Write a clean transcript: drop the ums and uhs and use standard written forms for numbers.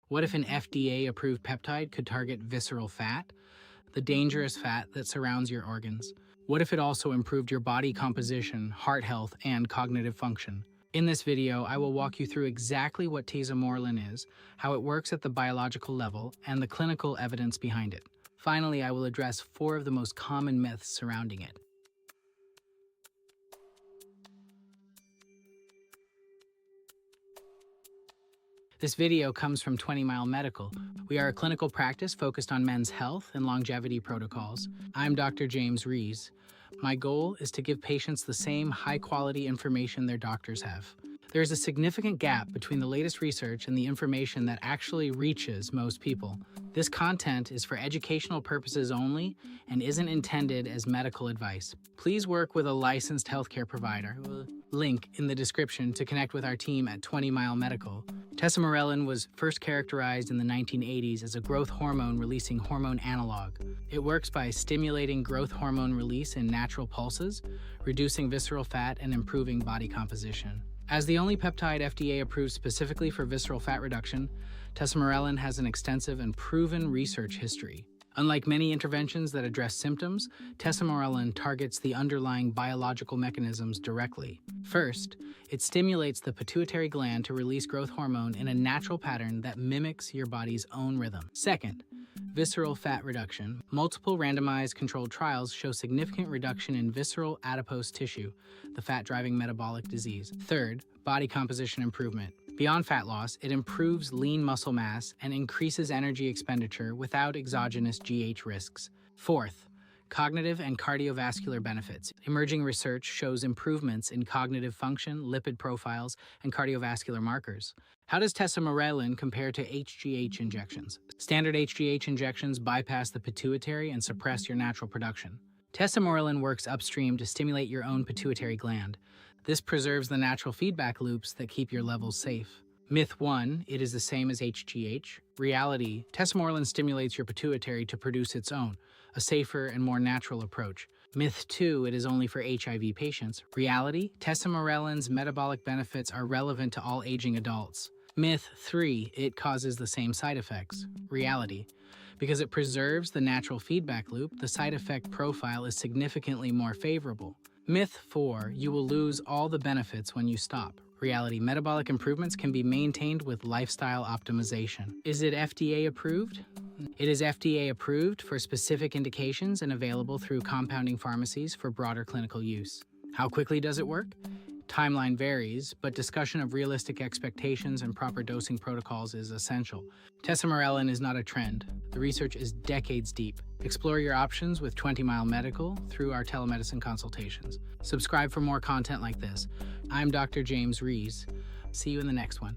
What if an FDA-approved peptide could target visceral fat, the dangerous fat that surrounds your organs? What if it also improved your body composition, heart health, and cognitive function? In this video, I will walk you through exactly what Tesamorelin is, how it works at the biological level, and the clinical evidence behind it. Finally, I will address 4 of the most common myths surrounding it. This video comes from 20 Mile Medical. We are a clinical practice focused on men's health and longevity protocols. I'm Dr. James Ries. My goal is to give patients the same high-quality information their doctors have. There is a significant gap between the latest research and the information that actually reaches most people. This content is for educational purposes only and isn't intended as medical advice. Please work with a licensed healthcare provider. Link in the description to connect with our team at 20 Mile Medical. Tesamorelin was first characterized in the 1980s as a growth hormone-releasing hormone analog. It works by stimulating growth hormone release in natural pulses, reducing visceral fat, and improving body composition. As the only peptide FDA approved specifically for visceral fat reduction, Tesamorelin has an extensive and proven research history. Unlike many interventions that address symptoms, Tesamorelin targets the underlying biological mechanisms directly. First, it stimulates the pituitary gland to release growth hormone in a natural pattern that mimics your body's own rhythm. Second, visceral fat reduction. Multiple randomized controlled trials show significant reduction in visceral adipose tissue, the fat-driving metabolic disease. Third, body composition improvement. Beyond fat loss, it improves lean muscle mass and increases energy expenditure without exogenous GH risks. Fourth, cognitive and cardiovascular benefits. Emerging research shows improvements in cognitive function, lipid profiles, and cardiovascular markers. How does Tesamorelin compare to HGH injections? Standard HGH injections bypass the pituitary and suppress your natural production. Tesamorelin works upstream to stimulate your own pituitary gland. This preserves the natural feedback loops that keep your levels safe. Myth 1, it is the same as HGH. Reality, Tesamorelin stimulates your pituitary to produce its own, a safer and more natural approach. Myth 2, it is only for HIV patients. Reality, Tesamorelin's metabolic benefits are relevant to all aging adults. Myth 3, it causes the same side effects. Reality, because it preserves the natural feedback loop, the side effect profile is significantly more favorable. Myth 4, you will lose all the benefits when you stop. Reality, metabolic improvements can be maintained with lifestyle optimization. Is it FDA approved? It is FDA approved for specific indications and available through compounding pharmacies for broader clinical use. How quickly does it work? Timeline varies, but discussion of realistic expectations and proper dosing protocols is essential. Tesamorelin is not a trend. The research is decades deep. Explore your options with 20 Mile Medical through our telemedicine consultations. Subscribe for more content like this. I'm Dr. James Ries. See you in the next one.